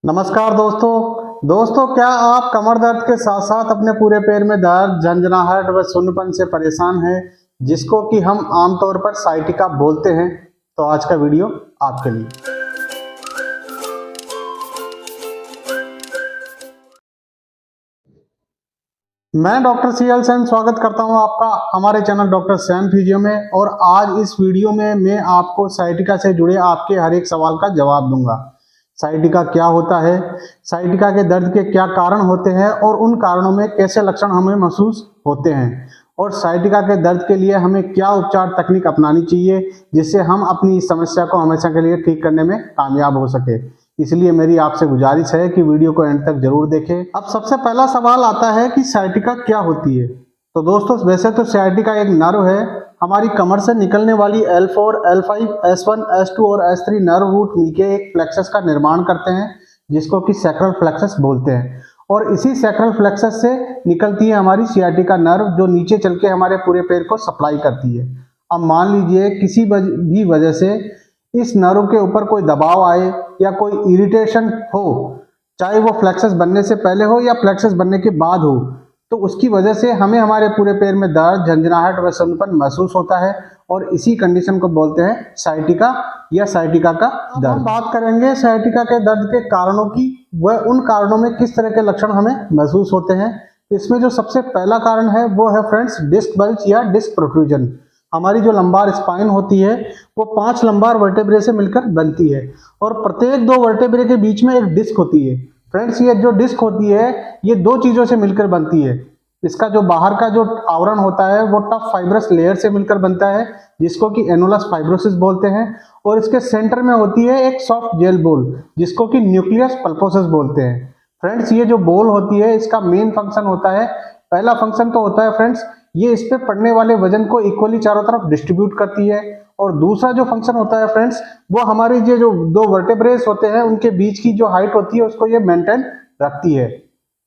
नमस्कार दोस्तों क्या आप कमर दर्द के साथ साथ अपने पूरे पैर में दर्द, झंझनाहट व सुन्नपन से परेशान हैं, जिसको कि हम आमतौर पर साइटिका बोलते हैं? तो आज का वीडियो आपके लिए। मैं डॉक्टर CL सैन स्वागत करता हूं आपका हमारे चैनल डॉक्टर सैन फिजियो में। और आज इस वीडियो में मैं आपको साइटिका से जुड़े आपके हर एक सवाल का जवाब दूंगा। साइटिका क्या होता है, साइटिका के दर्द के क्या कारण होते हैं और उन कारणों में कैसे लक्षण हमें महसूस होते हैं, और साइटिका के दर्द के लिए हमें क्या उपचार तकनीक अपनानी चाहिए जिससे हम अपनी इस समस्या को हमेशा के लिए ठीक करने में कामयाब हो सके। इसलिए मेरी आपसे गुजारिश है कि वीडियो को एंड तक जरूर देखें। अब सबसे पहला सवाल आता है कि साइटिका क्या होती है। तो दोस्तों वैसे तो साइटिका एक नर्व है, हमारी कमर से निकलने वाली L4, L5, S1, S2 और S3 नर्व रूट मिलकर एक फ्लेक्सस का निर्माण करते हैं जिसको कि सैक्रल फ्लेक्सस बोलते हैं। और इसी सैक्रल फ्लेक्सस से निकलती है हमारी सियाटिका नर्व, जो नीचे चल के हमारे पूरे पैर को सप्लाई करती है। अब मान लीजिए किसी भी वजह से इस नर्व के ऊपर कोई दबाव आए या कोई इरिटेशन हो, चाहे वो फ्लेक्सस बनने से पहले हो या फ्लेक्सस बनने के बाद हो, तो उसकी वजह से हमें हमारे पूरे पैर में दर्द, झंझनाहट व सुन्नपन महसूस होता है। और इसी कंडीशन को बोलते हैं साइटिका या साइटिका का दर्द। हम बात करेंगे साइटिका के दर्द के कारणों की, वह उन कारणों में किस तरह के लक्षण हमें महसूस होते हैं। इसमें जो सबसे पहला कारण है वो है फ्रेंड्स डिस्क बल्ज या डिस्क प्रोट्रूजन। हमारी जो लंबार स्पाइन होती है वो 5 लंबार वर्टेब्रे से मिलकर बनती है और प्रत्येक 2 वर्टेब्रे के बीच में एक डिस्क होती है। फ्रेंड्स ये जो डिस्क होती है ये 2 चीजों से मिलकर बनती है। इसका जो बाहर का जो आवरण होता है वो टफ फाइब्रस लेयर से मिलकर बनता है जिसको कि एनुलस फाइब्रोसिस बोलते हैं, और इसके सेंटर में होती है एक सॉफ्ट जेल बोल जिसको कि न्यूक्लियस पल्पोसस बोलते हैं। फ्रेंड्स ये जो बोल होती है इसका मेन फंक्शन होता है, पहला फंक्शन तो होता है फ्रेंड्स ये इस पे पड़ने वाले वजन को इक्वली चारों तरफ डिस्ट्रीब्यूट करती है, और दूसरा जो फंक्शन होता है फ्रेंड्स वो हमारे ये जो 2 वर्टेब्रेस होते हैं उनके बीच की जो हाइट होती है उसको ये मेंटेन रखती है।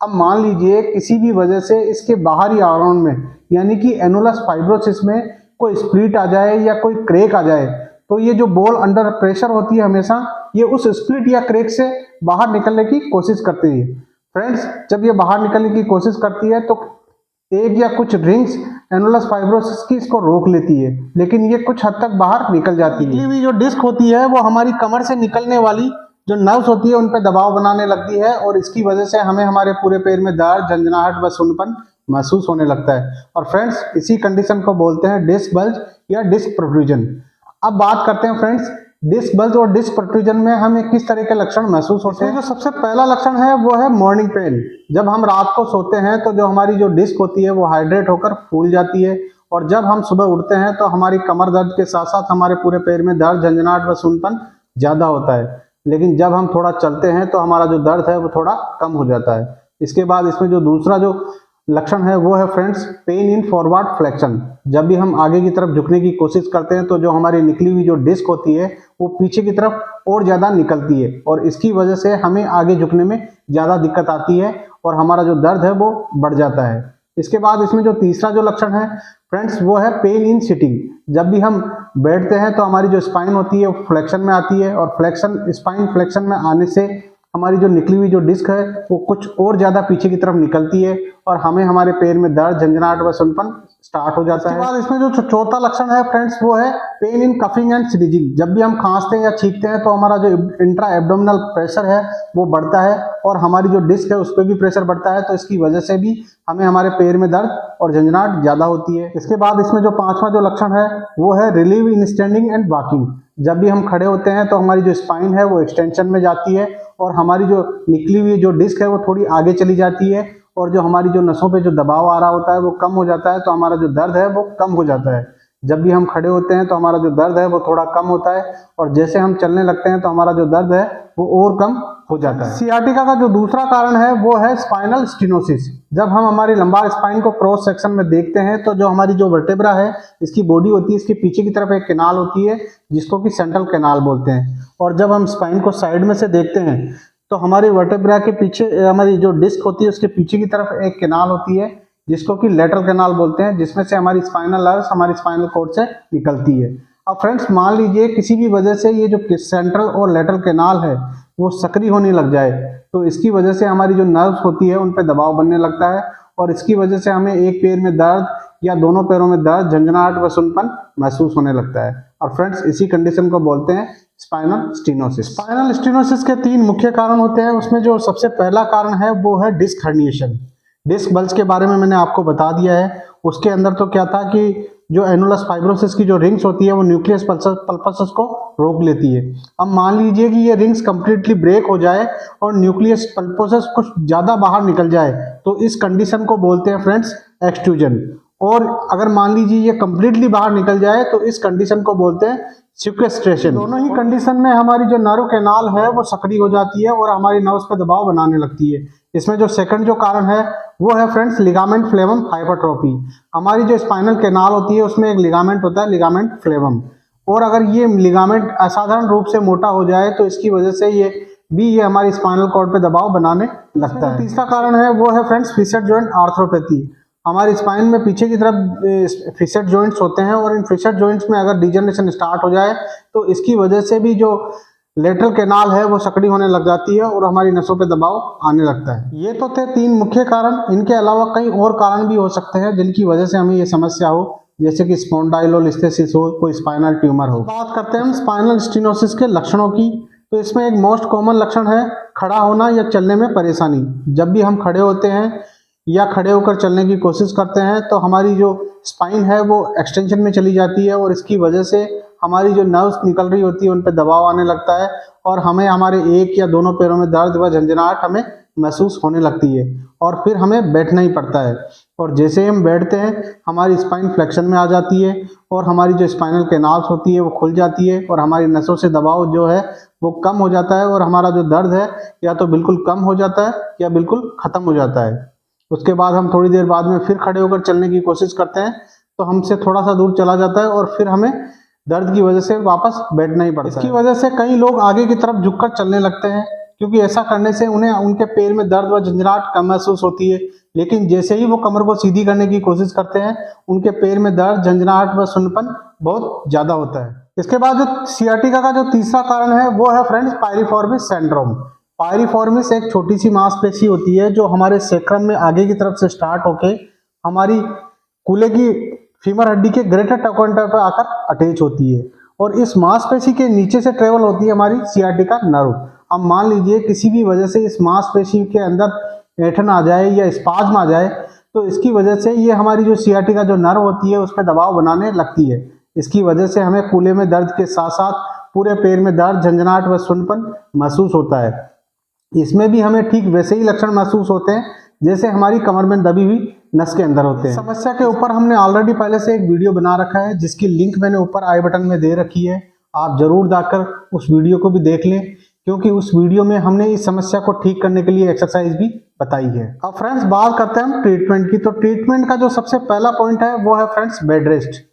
अब मान लीजिए किसी भी वजह से इसके बाहरी आवरण में यानी कि एनुलस फाइब्रोसिस में कोई स्प्लिट आ जाए या कोई क्रैक आ जाए, तो ये जो बॉल अंडर प्रेशर होती है हमेशा ये उस स्प्लिट या क्रैक से बाहर निकलने की कोशिश करती है। फ्रेंड्स जब ये बाहर निकलने की कोशिश करती है तो एक या कुछ रिंग्स एनुलस फाइब्रोसिस की इसको रोक लेती है, लेकिन ये कुछ हद तक बाहर निकल जाती है। निकली हुई जो डिस्क होती है वो हमारी कमर से निकलने वाली जो नर्व्स होती है उन पर दबाव बनाने लगती है, और इसकी वजह से हमें हमारे पूरे पैर में दर्द, झंझनाहट व सुन्नपन महसूस होने लगता है। और फ्रेंड्स इसी कंडीशन को बोलते हैं डिस्क बल्ज या डिस्क प्रोट्रूजन। अब बात करते हैं फ्रेंड्स डिस्क बल्ज और डिस्क प्रोट्रूजन में हमें किस तरह के लक्षण महसूस होते हैं। जो सबसे पहला लक्षण है वो है मॉर्निंग पेन। जब हम रात को सोते हैं तो जो हमारी जो डिस्क होती है वो हाइड्रेट होकर फूल जाती है, और जब हम सुबह उठते हैं तो हमारी कमर दर्द के साथ साथ हमारे पूरे पैर में दर्द, झंझनाहट व सुन्नपन ज्यादा होता है। लेकिन जब हम थोड़ा चलते हैं तो हमारा जो दर्द है वो थोड़ा कम हो जाता है। इसके बाद इसमें जो दूसरा जो लक्षण है वो है friends pain in forward flexion. जब भी हम आगे की तरफ झुकने की कोशिश करते हैं तो जो हमारी निकली हुई जो डिस्क होती है वो पीछे की तरफ और ज्यादा निकलती है, और इसकी वजह से हमें आगे झुकने में ज्यादा दिक्कत आती है और हमारा जो दर्द है वो बढ़ जाता है। इसके बाद इसमें जो तीसरा जो लक्षण है फ्रेंड्स वो है पेन इन सिटिंग। जब भी हम बैठते हैं तो हमारी जो स्पाइन होती है वो फ्लेक्शन में आती है, और स्पाइन फ्लेक्शन में आने से हमारी जो निकली हुई जो डिस्क है वो कुछ और ज्यादा पीछे की तरफ निकलती है और हमें हमारे पैर में दर्द, झंझनाहट व सुन्नपन स्टार्ट हो जाता है। इसके बाद इसमें जो चौथा लक्षण है फ्रेंड्स वो है pain in coughing and sneezing. जब भी हम खांसते हैं या छींकते हैं तो हमारा जो इंट्रा एब्डोमिनल प्रेशर है वो बढ़ता है और हमारी जो डिस्क है उस पर भी प्रेशर बढ़ता है, तो इसकी वजह से भी हमें हमारे पैर में दर्द और झंझनाहट ज्यादा होती है। इसके बाद इसमें जो 5वां जो लक्षण है वो है relieve in standing and walking. जब भी हम खड़े होते हैं तो हमारी जो स्पाइन है वो एक्सटेंशन में जाती है और हमारी जो निकली हुई जो डिस्क है वो थोड़ी आगे चली जाती है, और जो हमारी जो नसों पे जो दबाव आ रहा होता है वो कम हो जाता है, तो हमारा जो दर्द है वो कम हो जाता है। जब भी हम खड़े होते हैं तो हमारा जो दर्द है वो थोड़ा कम होता है, और जैसे हम चलने लगते हैं तो हमारा जो दर्द है वो और कम हो जाता है। सियाटिका का जो दूसरा कारण है वो है स्पाइनल स्टीनोसिस। जब हम हमारी लंबार स्पाइन को क्रॉस सेक्शन में देखते हैं तो जो हमारी जो वर्टेब्रा है इसकी बॉडी होती है, इसके पीछे की तरफ एक कैनाल होती है जिसको कि सेंट्रल कैनाल बोलते हैं, और जब हम स्पाइन को साइड में से देखते हैं तो हमारी वर्टेब्रा के पीछे हमारी जो डिस्क होती है उसके पीछे की तरफ एक कैनाल होती है जिसको कि लेटरल कैनाल बोलते हैं, जिसमें से हमारी स्पाइनल नर्व्स हमारी स्पाइनल कॉर्ड से निकलती है। अब फ्रेंड्स मान लीजिए किसी भी वजह से ये जो सेंट्रल और लेटरल कैनाल है वो सक्रिय होने लग जाए, तो इसकी वजह से हमारी जो नर्व्स होती है उन पर दबाव बनने लगता है और इसकी वजह से हमें एक पैर में दर्द या दोनों पैरों में दर्द, झंझनाहट व सुनपन महसूस होने लगता है। और फ्रेंड्स, इसी कंडीशन को बोलते हैं स्पाइनल स्टीनोसिस। स्पाइनल स्टीनोसिस के 3 मुख्य कारण होते हैं। उसमें जो सबसे पहला कारण है वो है डिस्क हर्निएशन। डिस्क बल्ज के बारे में मैंने आपको बता दिया है। उसके अंदर तो क्या था कि जो एनुलस फाइब्रोसिस की जो रिंग्स होती है वो न्यूक्लियस पल्पस को रोक लेती है। अब मान लीजिए कि ये रिंग्स कंप्लीटली ब्रेक हो जाए और न्यूक्लियस पल्पस कुछ ज़्यादा बाहर निकल जाए, तो इस कंडीशन को बोलते हैं फ्रेंड्स एक्सट्रूजन। और अगर मान लीजिए ये कंप्लीटली बाहर निकल जाए तो इस कंडीशन को बोलते हैं सिक्वेस्ट्रेशन। दोनों ही कंडीशन में हमारी जो नर्व कैनाल है वो सक्रिय हो जाती है और हमारी नर्व्स पर दबाव बनाने लगती है। इसमें जो सेकंड जो कारण है वो है फ्रेंड्स लिगामेंट फ्लेवम हाइपरट्रोफी। हमारी जो स्पाइनल कैनाल होती है उसमें एक लिगामेंट होता है, लिगामेंट फ्लेवम, और अगर ये लिगामेंट असाधारण रूप से मोटा हो जाए तो इसकी वजह से ये हमारी स्पाइनल कॉर्ड पे दबाव बनाने लगता है। तीसरा कारण है वो है फ्रेंड्स फिक्सेड जॉइंट आर्थ्रोपैथी। हमारी स्पाइन में पीछे की तरफ फिक्सेड जॉइंट्स होते हैं और इन फिक्सेड जॉइंट्स में अगर डिजनरेशन स्टार्ट हो जाए तो इसकी वजह से भी जो लेटरल कैनाल है वो सक्रिय होने लग जाती है और हमारी नसों पे दबाव आने लगता है। ये तो थे 3 मुख्य कारण। इनके अलावा कई और कारण भी हो सकते हैं जिनकी वजह से हमें ये समस्या हो, जैसे कि स्पॉन्डाइलोलिस्थेसिस हो, कोई स्पाइनल ट्यूमर हो। बात करते हैं हम स्पाइनल स्टीनोसिस के लक्षणों की। तो इसमें एक मोस्ट कॉमन लक्षण है खड़ा होना या चलने में परेशानी। जब भी हम खड़े होते हैं या खड़े होकर चलने की कोशिश करते हैं तो हमारी जो स्पाइन है वो एक्सटेंशन में चली जाती है और इसकी वजह से हमारी जो नर्व्स निकल रही होती है उन पर दबाव आने लगता है और हमें हमारे एक या दोनों पैरों में दर्द व झंझनाहट हमें महसूस होने लगती है और फिर हमें बैठना ही पड़ता है। और जैसे ही हम बैठते हैं हमारी स्पाइन फ्लेक्शन में आ जाती है और हमारी जो स्पाइनल कैनाल्स होती है वो खुल जाती है और हमारी नसों से दबाव जो है वो कम हो जाता है और हमारा जो दर्द है या तो बिल्कुल कम हो जाता है या बिल्कुल ख़त्म हो जाता है। उसके बाद हम थोड़ी देर बाद में फिर खड़े होकर चलने की कोशिश करते हैं तो हमसे थोड़ा सा दूर चला जाता है और फिर हमें दर्द की वजह से वापस बैठना ही पड़ता है। इसकी वजह से कई लोग आगे की तरफ झुककर चलने लगते हैं क्योंकि ऐसा करने से उन्हें उनके पैर में दर्द व झंझनाहट कम महसूस होती है, लेकिन जैसे ही वो कमर को सीधी करने की कोशिश करते हैं उनके पैर में दर्द, झंझनाहट व सुन्नपन बहुत ज़्यादा होता है। इसके बाद जो सियाटिका का जो तीसरा कारण है वो है फ्रेंड्स पायरिफॉर्मिस सिंड्रोम। पायरिफॉर्मिस एक छोटी सी मांसपेशी होती है जो हमारे सेक्रम में आगे की तरफ से स्टार्ट होके हमारी कूल्हे की फीमर हड्डी के ग्रेटर टकोंटर पर आकर अटैच होती है और इस मांसपेशी के नीचे से ट्रेवल होती है हमारी सियाटिका नर्व। अब मान लीजिए किसी भी वजह से इस मांसपेशी के अंदर ऐंठन आ जाए या स्पाज्म आ जाए तो इसकी वजह से ये हमारी जो सियाटिका जो नर्व होती है उस पर दबाव बनाने लगती है। इसकी वजह से हमें कूल्हे में दर्द के साथ साथ पूरे पैर में दर्द, झंझनाहट व सुन्नपन महसूस होता है। इसमें भी हमें ठीक वैसे ही लक्षण महसूस होते हैं जैसे हमारी कमर में दबी हुई नस के अंदर होते हैं। समस्या के ऊपर हमने ऑलरेडी पहले से एक वीडियो बना रखा है जिसकी लिंक मैंने ऊपर आई बटन में दे रखी है। आप जरूर जाकर उस वीडियो को भी देख लें क्योंकि उस वीडियो में हमने इस समस्या को ठीक करने के लिए एक्सरसाइज भी बताई है। अब फ्रेंड्स बात करते हैं हम ट्रीटमेंट की। तो ट्रीटमेंट का जो सबसे पहला पॉइंट है वो है फ्रेंड्स बेड रेस्ट।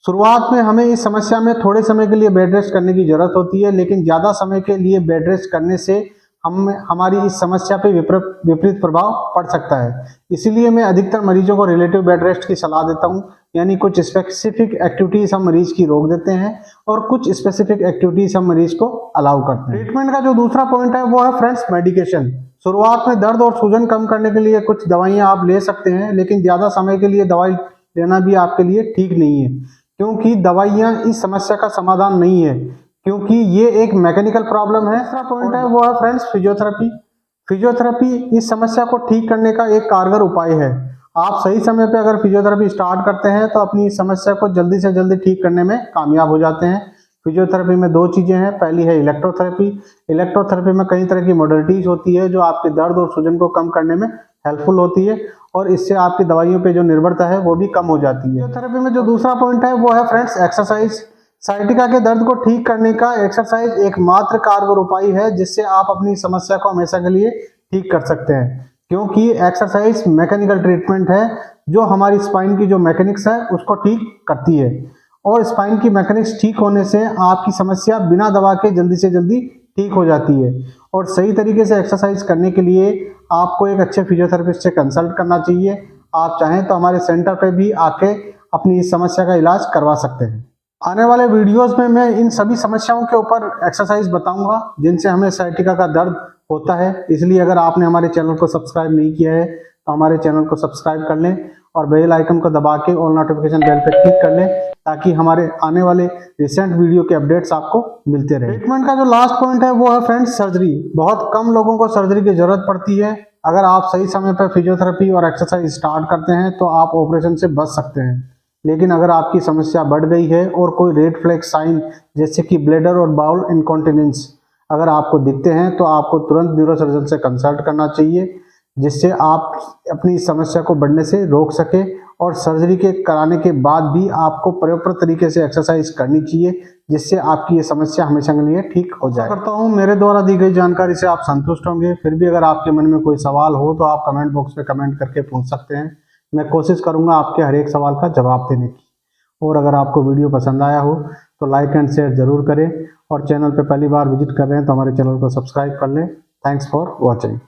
शुरुआत में हमें इस समस्या में थोड़े समय के लिए बेड रेस्ट करने की जरूरत होती है, लेकिन ज़्यादा समय के लिए बेड रेस्ट करने से हमारी इस समस्या पे विपरीत प्रभाव पड़ सकता है। इसीलिए मैं अधिकतर मरीजों को रिलेटिव बेड रेस्ट की सलाह देता हूँ, यानी कुछ स्पेसिफिक एक्टिविटीज हम मरीज की रोक देते हैं और कुछ स्पेसिफिक एक्टिविटीज हम मरीज को अलाउ करते हैं। ट्रीटमेंट का जो दूसरा पॉइंट है वो है फ्रेंड्स मेडिकेशन। शुरुआत में दर्द और सूजन कम करने के लिए कुछ दवाइयाँ आप ले सकते हैं, लेकिन ज़्यादा समय के लिए दवाई लेना भी आपके लिए ठीक नहीं है क्योंकि दवाइयाँ इस समस्या का समाधान नहीं है, क्योंकि ये एक मैकेनिकल प्रॉब्लम है। तीसरा पॉइंट है वो है फ्रेंड्स फिजियोथेरेपी। फिजियोथेरेपी इस समस्या को ठीक करने का एक कारगर उपाय है। आप सही समय पे अगर फिजियोथेरेपी स्टार्ट करते हैं तो अपनी समस्या को जल्दी से जल्दी ठीक करने में कामयाब हो जाते हैं। फिजियोथेरेपी में 2 चीज़ें हैं। पहली है इलेक्ट्रोथेरेपी। इलेक्ट्रोथेरेपी में कई तरह की मॉडलिटीज होती है जो आपके दर्द और सूजन को कम करने में हेल्पफुल होती है और इससे आपकी दवाइयों पे जो निर्भरता है वो भी कम हो जाती है। फिजियोथेरेपी में जो दूसरा पॉइंट है वो है फ्रेंड्स एक्सरसाइज। साइटिका के दर्द को ठीक करने का एक्सरसाइज एकमात्र कारगर उपाय है जिससे आप अपनी समस्या को हमेशा के लिए ठीक कर सकते हैं, क्योंकि एक्सरसाइज मैकेनिकल ट्रीटमेंट है जो हमारी स्पाइन की जो मैकेनिक्स है उसको ठीक करती है और स्पाइन की मैकेनिक्स ठीक होने से आपकी समस्या बिना दवा के जल्दी से जल्दी ठीक हो जाती है। और सही तरीके से एक्सरसाइज करने के लिए आपको एक अच्छे फिजियोथेरेपिस्ट से कंसल्ट करना चाहिए। आप चाहें तो हमारे सेंटर पर भी आके अपनी इस समस्या का इलाज करवा सकते हैं। आने वाले वीडियोस में मैं इन सभी समस्याओं के ऊपर एक्सरसाइज बताऊंगा जिनसे हमें साइटिका का दर्द होता है। इसलिए अगर आपने हमारे चैनल को सब्सक्राइब नहीं किया है तो हमारे चैनल को सब्सक्राइब कर लें और बेल आइकन को दबा के ऑल नोटिफिकेशन बेल पे क्लिक कर लें ताकि हमारे आने वाले रिसेंट वीडियो के अपडेट्स आपको मिलते रहे। ट्रीटमेंट का जो लास्ट पॉइंट है वो है फ्रेंड्स सर्जरी। बहुत कम लोगों को सर्जरी की जरूरत पड़ती है। अगर आप सही समय पर फिजियोथेरेपी और एक्सरसाइज स्टार्ट करते हैं तो आप ऑपरेशन से बच सकते हैं। लेकिन अगर आपकी समस्या बढ़ गई है और कोई रेड फ्लैग साइन जैसे कि ब्लैडर और बाउल इनकॉन्टिनेंस अगर आपको दिखते हैं तो आपको तुरंत न्यूरोसर्जन से कंसल्ट करना चाहिए, जिससे आप अपनी समस्या को बढ़ने से रोक सके। और सर्जरी के कराने के बाद भी आपको प्रॉपर तरीके से एक्सरसाइज करनी चाहिए, जिससे आपकी ये समस्या हमेशा के लिए ठीक हो जाए। करता हूँ मेरे द्वारा दी गई जानकारी से आप संतुष्ट होंगे। फिर भी अगर आपके मन में कोई सवाल हो तो आप कमेंट बॉक्स में कमेंट करके पूछ सकते हैं। मैं कोशिश करूंगा आपके हर एक सवाल का जवाब देने की। और अगर आपको वीडियो पसंद आया हो तो लाइक एंड शेयर जरूर करें और चैनल पे पहली बार विजिट कर रहे हैं तो हमारे चैनल को सब्सक्राइब कर लें। Thanks for watching.